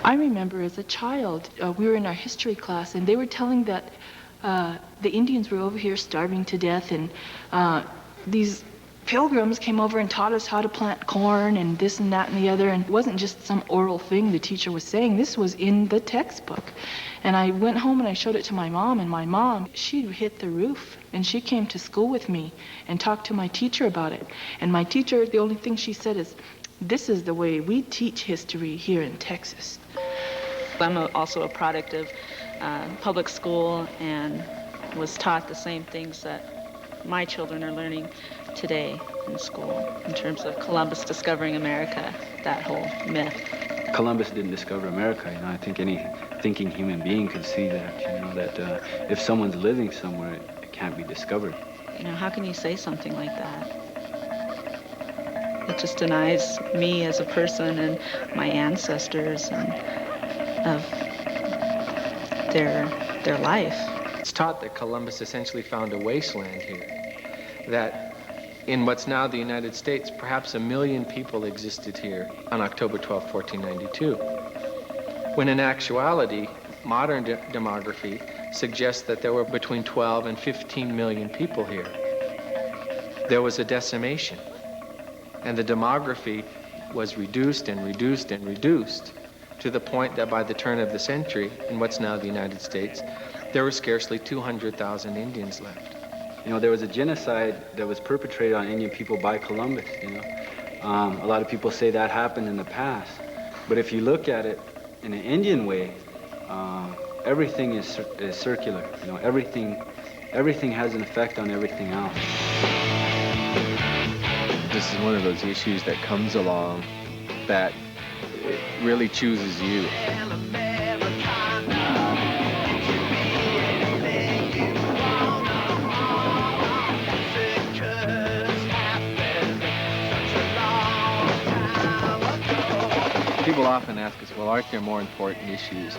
I remember as a child, we were in our history class, and they were telling that the Indians were over here starving to death, and these pilgrims came over and taught us how to plant corn and this and that and the other, and it wasn't just some oral thing the teacher was saying. This was in the textbook. And I went home and I showed it to my mom, and my mom, she hit the roof, and she came to school with me and talked to my teacher about it. And my teacher, the only thing she said is, "This is the way we teach history here in Texas." I'm also a product of public school and was taught the same things that my children are learning today in school in terms of Columbus discovering America, that whole myth. Columbus didn't discover America. I think any thinking human being could see that, that if someone's living somewhere, it can't be discovered. How can you say something like that? It just denies me as a person and my ancestors and of their life. It's taught that Columbus essentially found a wasteland here, that in what's now the United States, perhaps 1 million people existed here on October 12, 1492, when in actuality, modern demography suggests that there were between 12 and 15 million people here. There was a decimation, and the demography was reduced and reduced and reduced to the point that by the turn of the century, in what's now the United States, there were scarcely 200,000 Indians left. There was a genocide that was perpetrated on Indian people by Columbus, A lot of people say that happened in the past. But if you look at it in an Indian way, everything is circular. Everything has an effect on everything else. This is one of those issues that comes along that really chooses you. People often ask us, well, aren't there more important issues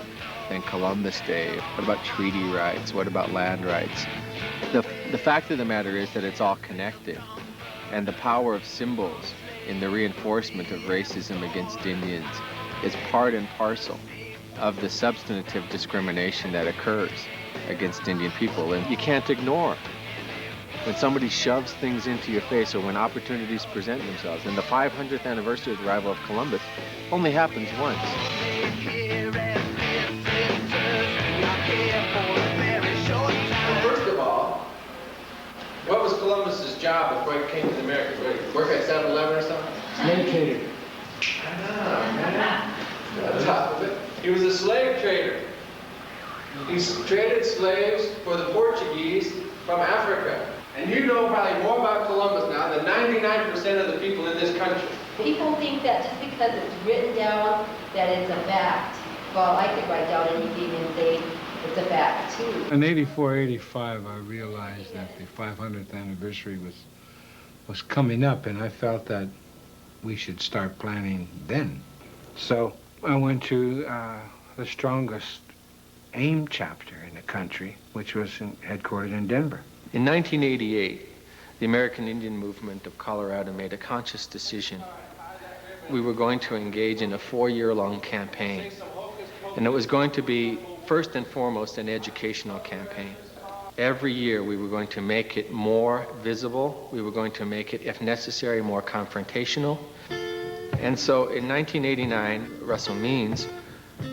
than Columbus Day? What about treaty rights? What about land rights? The fact of the matter is that it's all connected. And the power of symbols in the reinforcement of racism against Indians is part and parcel of the substantive discrimination that occurs against Indian people. And you can't ignore when somebody shoves things into your face or when opportunities present themselves. And the 500th anniversary of the arrival of Columbus only happens once. First of all, what was Columbus's job before he came to the Americas? Work at 7-Eleven or something? Medicated. On top of it, he was a slave trader. He traded slaves for the Portuguese from Africa. And you know probably more about Columbus now than 99% of the people in this country. People think that just because it's written down that it's a fact. Well, I could write down anything and say it's a fact too. In 84, 85, I realized that the 500th anniversary was coming up, and I felt that we should start planning then. So I went to the strongest AIM chapter in the country, which was headquartered in Denver. In 1988, the American Indian Movement of Colorado made a conscious decision. We were going to engage in a 4-year-long campaign, and it was going to be, first and foremost, an educational campaign. Every year, we were going to make it more visible. We were going to make it, if necessary, more confrontational. And so in 1989, Russell Means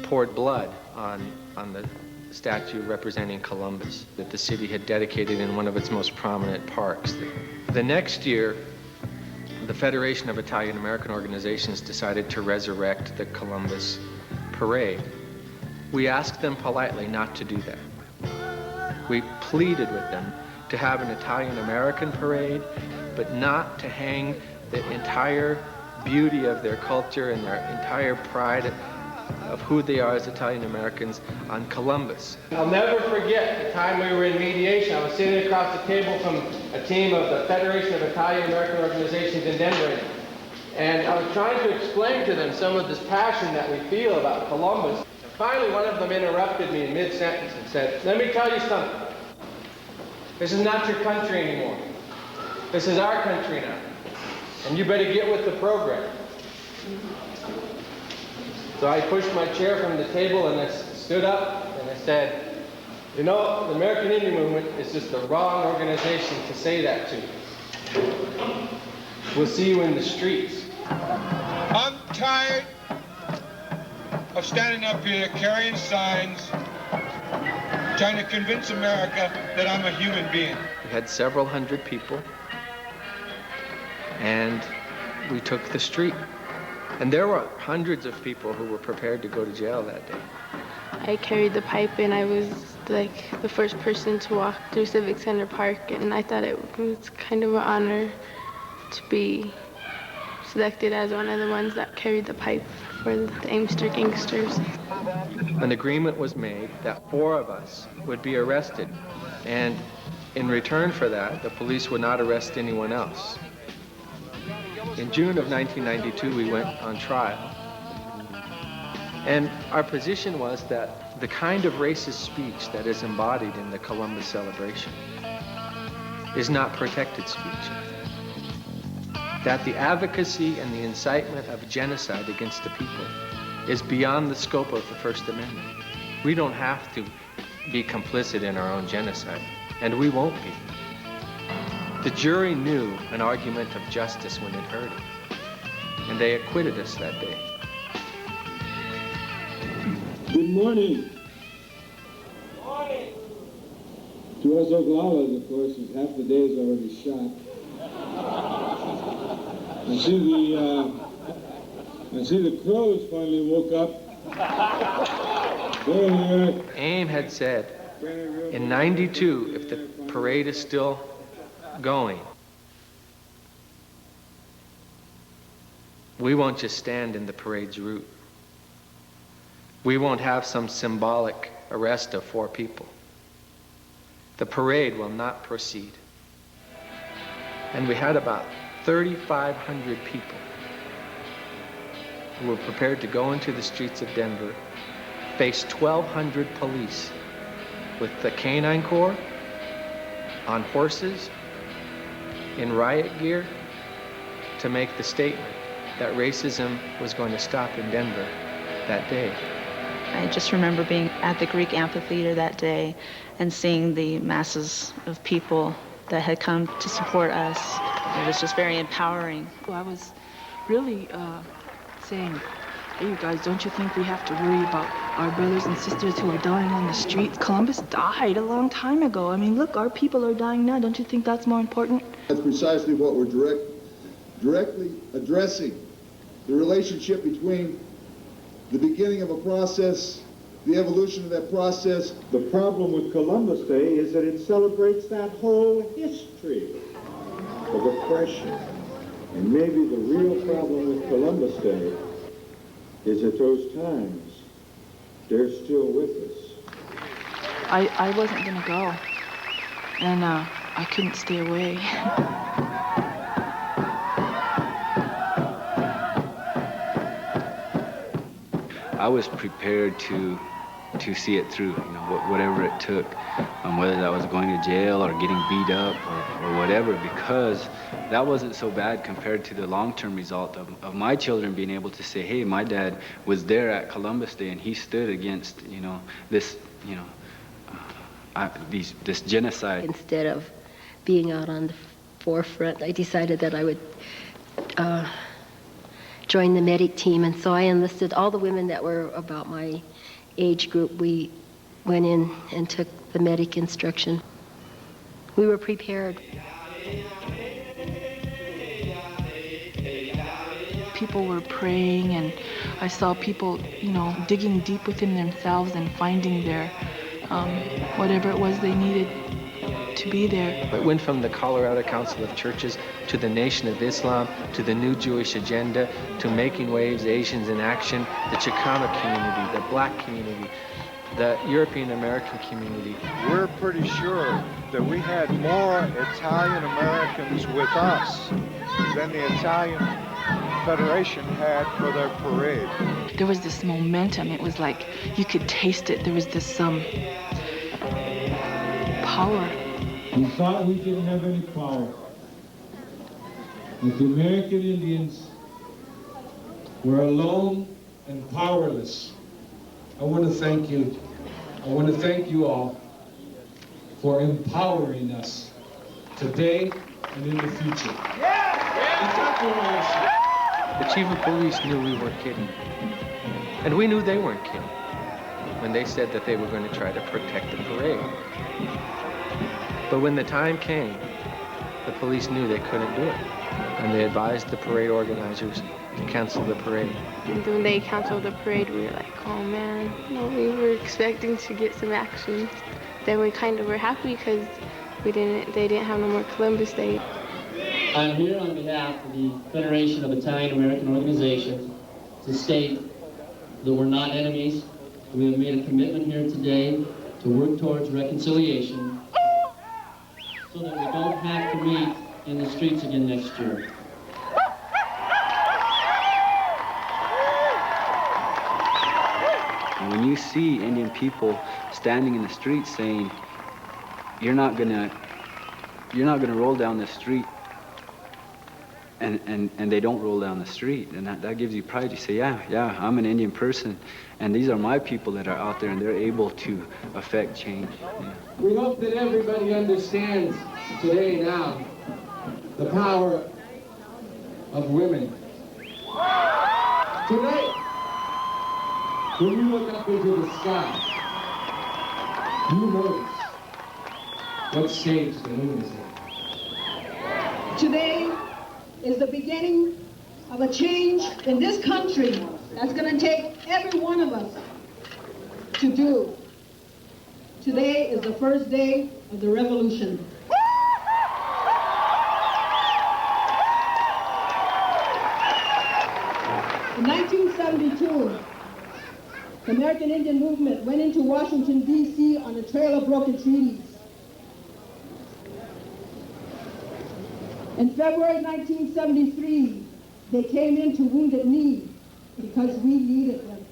poured blood on the statue representing Columbus that the city had dedicated in one of its most prominent parks. The next year, the Federation of Italian American Organizations decided to resurrect the Columbus Parade. We asked them politely not to do that. We pleaded with them to have an Italian American parade, but not to hang the entire beauty of their culture and their entire pride of who they are as Italian Americans on Columbus. I'll never forget the time we were in mediation. I was sitting across the table from a team of the Federation of Italian American Organizations in Denver, and I was trying to explain to them some of this passion that we feel about Columbus. And finally, one of them interrupted me in mid-sentence and said, "Let me tell you something. This is not your country anymore. This is our country now. And you better get with the program." So I pushed my chair from the table and I stood up and I said, you know, the American Indian Movement is just the wrong organization to say that to. We'll see you in the streets. I'm tired of standing up here carrying signs, trying to convince America that I'm a human being. We had several hundred people, and we took the street. And there were hundreds of people who were prepared to go to jail that day. I carried the pipe, and I was like the first person to walk through Civic Center Park, and I thought it was kind of an honor to be selected as one of the ones that carried the pipe for the Amester Gangsters. An agreement was made that 4 of us would be arrested, and in return for that, the police would not arrest anyone else. In June of 1992, we went on trial. And our position was that the kind of racist speech that is embodied in the Columbus celebration is not protected speech. That the advocacy and the incitement of genocide against the people is beyond the scope of the First Amendment. We don't have to be complicit in our own genocide, and we won't be. The jury knew an argument of justice when it heard it, and they acquitted us that day. Good morning. Morning. To us Oglalas, of course, half the day is already shot. I see the Crows finally woke up. They're here. AIM had said, in '92, if the parade is still going, we won't just stand in the parade's route. We won't have some symbolic arrest of 4 people. The parade will not proceed. And we had about 3,500 people who were prepared to go into the streets of Denver, face 1,200 police with the Canine Corps, on horses, in riot gear, to make the statement that racism was going to stop in Denver that day. I just remember being at the Greek amphitheater that day and seeing the masses of people that had come to support us. It was just very empowering. I was really saying, hey, you guys, don't you think we have to worry about our brothers and sisters who are dying on the streets? Columbus died a long time ago. I mean, look, our people are dying now. Don't you think that's more important? That's precisely what we're directly addressing. The relationship between the beginning of a process, the evolution of that process. The problem with Columbus Day is that it celebrates that whole history of oppression. And maybe the real problem with Columbus Day is at those times, they're still with us. I wasn't going to go, and I couldn't stay away. I was prepared to see it through, whatever it took, whether that was going to jail or getting beat up or whatever, because that wasn't so bad compared to the long-term result of my children being able to say, hey, my dad was there at Columbus Day and he stood against, this, this genocide. Instead of being out on the forefront, I decided that I would join the medic team, and so I enlisted all the women that were about my age group. We went in and took the medic instruction. We were prepared. People were praying, and I saw people, digging deep within themselves and finding their, whatever it was they needed to be there. It went from the Colorado Council of Churches to the Nation of Islam, to the New Jewish Agenda, to Making Waves, Asians in Action, the Chicano community, the Black community, the European American community. We're pretty sure that we had more Italian Americans with us than the Italian Federation had for their parade. There was this momentum. It was like you could taste it. There was this power. We thought we didn't have any power. That the American Indians were alone and powerless. I want to thank you. I want to thank you all for empowering us today and in the future. The chief of police knew we weren't kidding. And we knew they weren't kidding when they said that they were going to try to protect the parade. But when the time came, the police knew they couldn't do it. And they advised the parade organizers to cancel the parade. And when they canceled the parade, we were like, oh man, no, we were expecting to get some action. Then we kind of were happy because they didn't have no more Columbus Day. I'm here on behalf of the Federation of Italian American Organizations to state that we're not enemies. We have made a commitment here today to work towards reconciliation so that we don't have to meet in the streets again next year. And when you see Indian people standing in the street saying, you're not gonna roll down the street, and they don't roll down the street, and that gives you pride. You say, yeah, I'm an Indian person, and these are my people that are out there, and they're able to affect change. Yeah. We hope that everybody understands today now the power of women. Tonight, when you look up into the sky, you notice what stage the moon is in. Today is the beginning of a change in this country that's going to take every one of us to do. Today is the first day of the revolution. In 1972, the American Indian movement went into Washington, D.C. on a trail of broken treaties. In February 1973, they came into Wounded Knee because we needed them.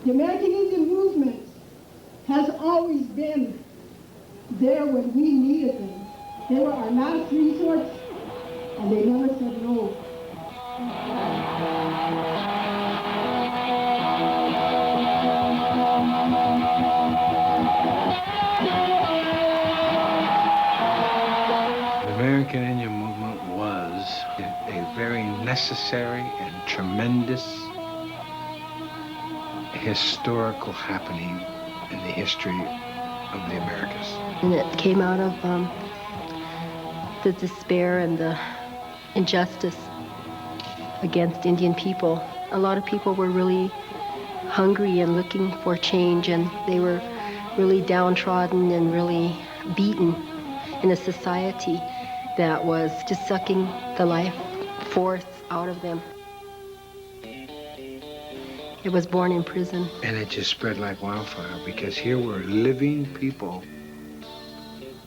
The American Indian movement has always been there when we needed them. They were our last resort, and they never said no. The American Indian movement was a very necessary and tremendous historical happening in the history of the Americas. And it came out of the despair and the injustice against Indian people. A lot of people were really hungry and looking for change, and they were really downtrodden and really beaten in a society that was just sucking the life force out of them. It was born in prison. And it just spread like wildfire because here were living people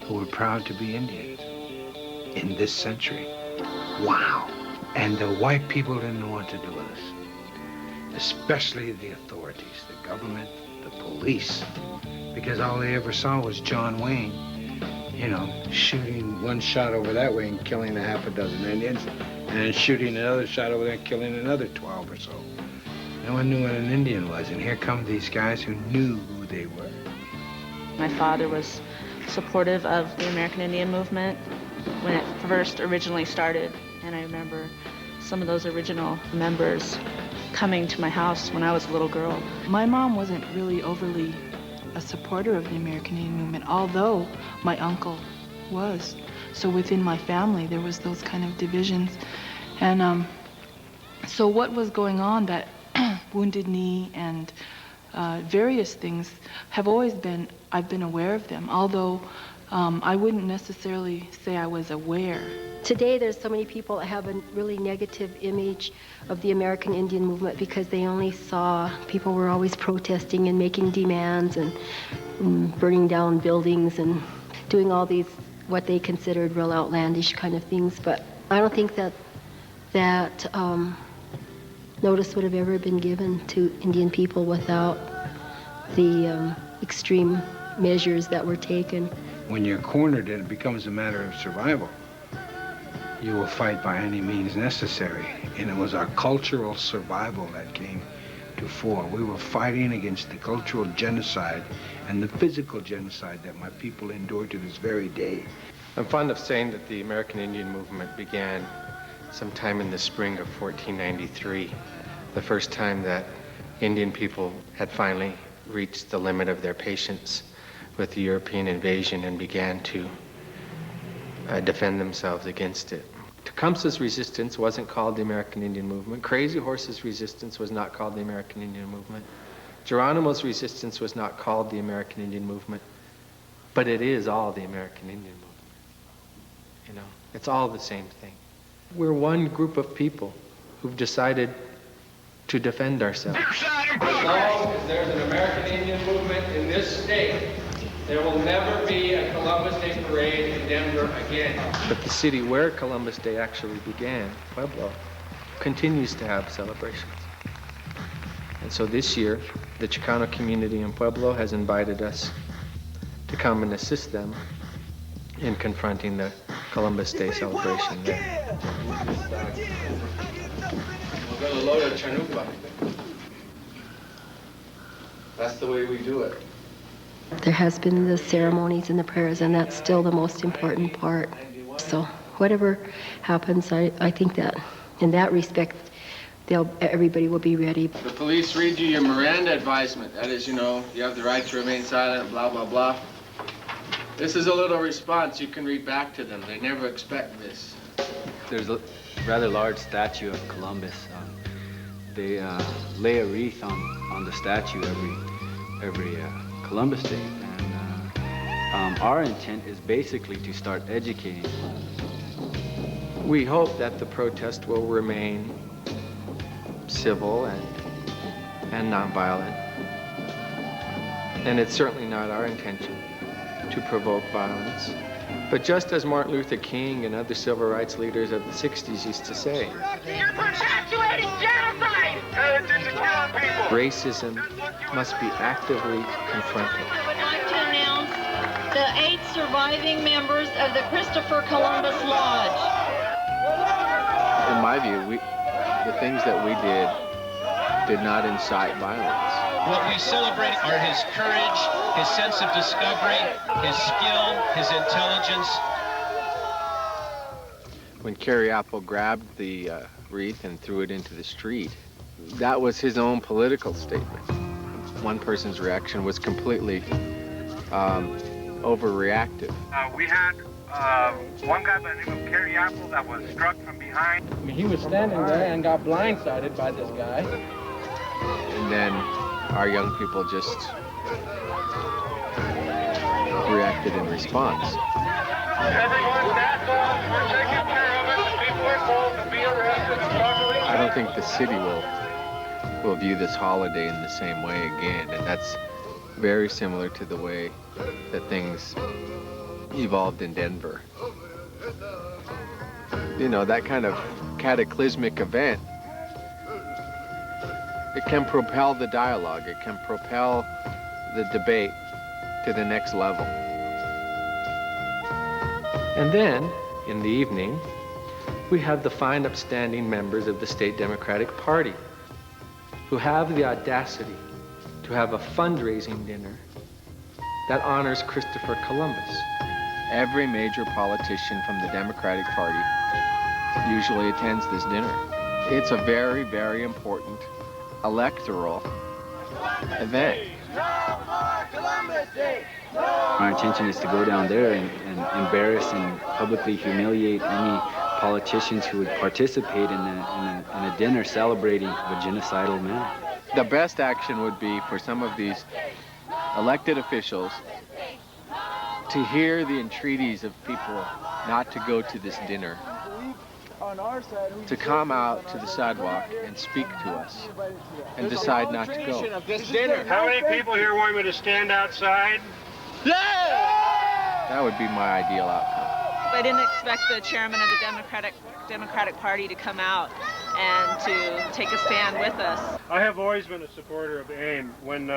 who were proud to be Indians in this century. Wow. And the white people didn't know what to do with us, especially the authorities, the government, the police, because all they ever saw was John Wayne, you know, shooting one shot over that way and killing a half a dozen Indians, and then shooting another shot over there and killing another 12 or so. No one knew what an Indian was, and here come these guys who knew who they were. My father was supportive of the American Indian movement when it first originally started, and I remember some of those original members coming to my house when I was a little girl. My mom wasn't really overly a supporter of the American Indian movement, although my uncle was. So within my family, there was those kind of divisions. And so what was going on, that Wounded Knee and various things have always been, I've been aware of them, although I wouldn't necessarily say I was aware. Today, there's so many people that have a really negative image of the American Indian movement because they only saw people were always protesting and making demands and burning down buildings and doing all these what they considered real outlandish kind of things. But I don't think that notice would have ever been given to Indian people without the extreme measures that were taken. When you're cornered, it becomes a matter of survival. you will fight by any means necessary. And it was our cultural survival that came to fore. We were fighting against the cultural genocide and the physical genocide that my people endure to this very day. I'm fond of saying that the American Indian movement began sometime in the spring of 1493, the first time that Indian people had finally reached the limit of their patience with the European invasion and began to defend themselves against it. Tecumseh's resistance wasn't called the American Indian Movement. Crazy Horse's resistance was not called the American Indian Movement. Geronimo's resistance was not called the American Indian Movement, but it is all the American Indian Movement. You know, it's all the same thing. We're one group of people who've decided to defend ourselves. As long as there's an American Indian movement in this state, there will never be a Columbus Day parade in Denver again. But the city where Columbus Day actually began, Pueblo, continues to have celebrations. And so this year, the Chicano community in Pueblo has invited us to come and assist them in confronting the Columbus Day celebration there. We're going to load a chanupa. That's the way we do it. There has been the ceremonies and the prayers, and that's still the most important part. So whatever happens, I think that in that respect, everybody will be ready. The police read you your Miranda advisement. That is, you know, you have the right to remain silent, blah, blah, blah. This is a little response you can read back to them. They never expect this. There's a rather large statue of Columbus. They lay a wreath on the statue every Columbus Day, and our intent is basically to start educating. We hope that the protest will remain civil and nonviolent, and it's certainly not our intention to provoke violence. But just as Martin Luther King and other civil rights leaders of the 60s used to say, You're perpetuating genocide! Racism must be actively confronted. I would like to announce the 8 surviving members of the Christopher Columbus Lodge. In my view, the things that we did not incite violence. What we celebrate are his courage, his sense of discovery, his skill, his intelligence. When Kerry Apple grabbed the wreath and threw it into the street, that was his own political statement. One person's reaction was completely overreactive. We had one guy by the name of Kerry Apple that was struck from behind. I mean, he was standing there and got blindsided by this guy. And then our young people just reacted in response. Everyone, that's all. We're taking care of it. The people are told to be arrested properly. I don't think the city will view this holiday in the same way again, and that's very similar to the way that things evolved in Denver. You know, that kind of cataclysmic event, it can propel the dialogue, it can propel the debate to the next level. And then, in the evening, we have the fine upstanding members of the State Democratic Party who have the audacity to have a fundraising dinner that honors Christopher Columbus. Every major politician from the Democratic Party usually attends this dinner. It's a very, very important electoral event. Our intention is to go down there and embarrass and publicly humiliate any politicians who would participate in a dinner celebrating a genocidal man. The best action would be for some of these elected officials to hear the entreaties of people not to go to this dinner, to come out to the sidewalk and speak to us and decide not to go. How many people here want me to stand outside? That would be my ideal outcome. I didn't expect the chairman of the Democratic Party to come out and to take a stand with us. I have always been a supporter of AIM when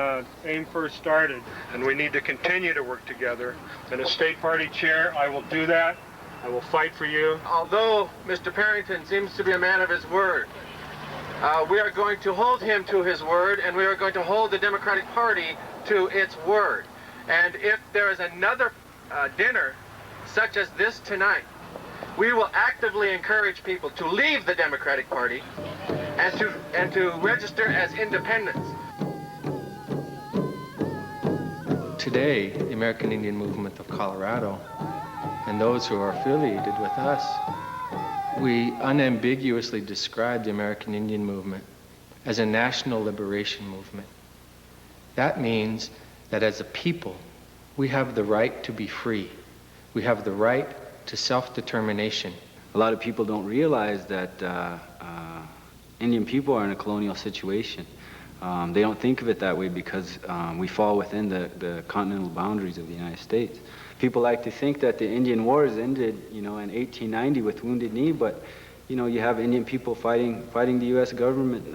AIM first started, and we need to continue to work together. And as state party chair, I will do that. I will fight for you. Although Mr. Parrington seems to be a man of his word, we are going to hold him to his word, and we are going to hold the Democratic Party to its word. And if there is another dinner such as this tonight, we will actively encourage people to leave the Democratic Party and to register as independents. Today, the American Indian Movement of Colorado and those who are affiliated with us, we unambiguously describe the American Indian Movement as a national liberation movement. That means that as a people, we have the right to be free. We have the right to self-determination. A lot of people don't realize that Indian people are in a colonial situation. They don't think of it that way because we fall within the continental boundaries of the United States. People like to think that the Indian Wars ended, in 1890 with Wounded Knee, but, you have Indian people fighting the U.S. government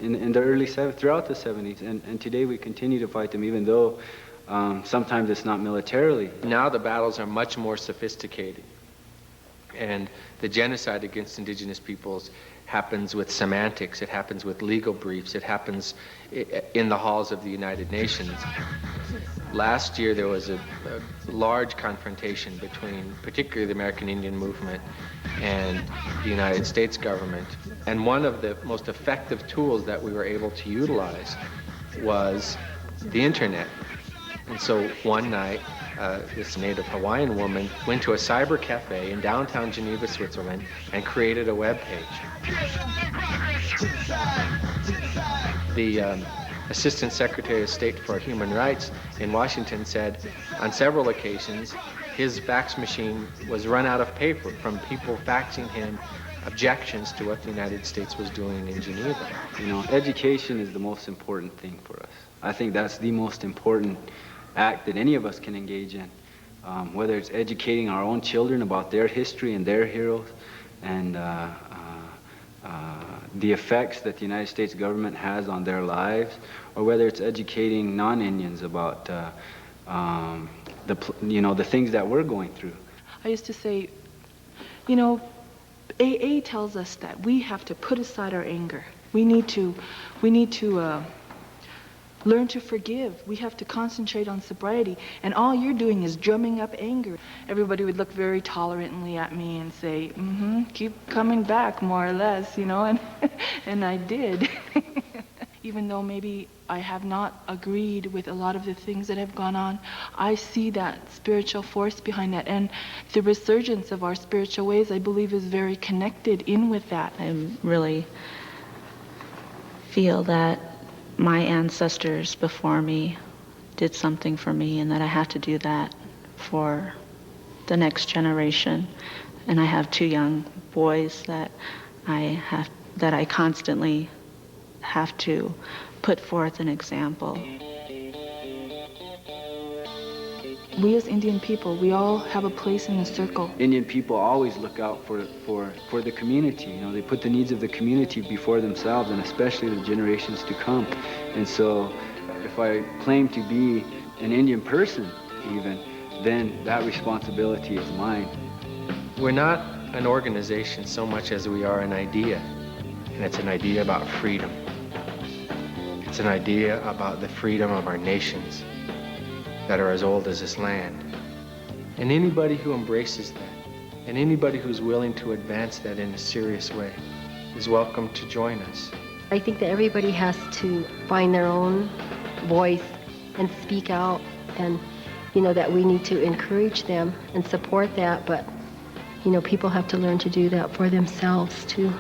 in the early throughout the 70s, and today we continue to fight them, even though sometimes it's not militarily. Now the battles are much more sophisticated, and the genocide against indigenous peoples happens with semantics, it happens with legal briefs, it happens in the halls of the United Nations. Last year there was a large confrontation between particularly the American Indian Movement and the United States government, and one of the most effective tools that we were able to utilize was the internet. And so one night, this native Hawaiian woman went to a cyber cafe in downtown Geneva, Switzerland, and created a web page. The Assistant Secretary of State for Human Rights in Washington said on several occasions his fax machine was run out of paper from people faxing him objections to what the United States was doing in Geneva. Education is the most important thing for us. I think that's the most important act that any of us can engage in, whether it's educating our own children about their history and their heroes and the effects that the United States government has on their lives, or whether it's educating non-Indians about the things that we're going through. I used to say, AA tells us that we have to put aside our anger. We need to learn to forgive. We have to concentrate on sobriety. And all you're doing is drumming up anger. Everybody would look very tolerantly at me and say, keep coming back, more or less, and I did. Even though maybe I have not agreed with a lot of the things that have gone on, I see that spiritual force behind that. And the resurgence of our spiritual ways, I believe, is very connected in with that. I really feel that my ancestors before me did something for me, and that I have to do that for the next generation. And I have 2 young boys that I constantly have to put forth an example. We as Indian people, we all have a place in the circle. Indian people always look out for the community. They put the needs of the community before themselves, and especially the generations to come. And so if I claim to be an Indian person even, then that responsibility is mine. We're not an organization so much as we are an idea, and it's an idea about freedom. It's an idea about the freedom of our nations that are as old as this land. And anybody who embraces that, and anybody who's willing to advance that in a serious way, is welcome to join us. I think that everybody has to find their own voice and speak out, and that we need to encourage them and support that, but people have to learn to do that for themselves too.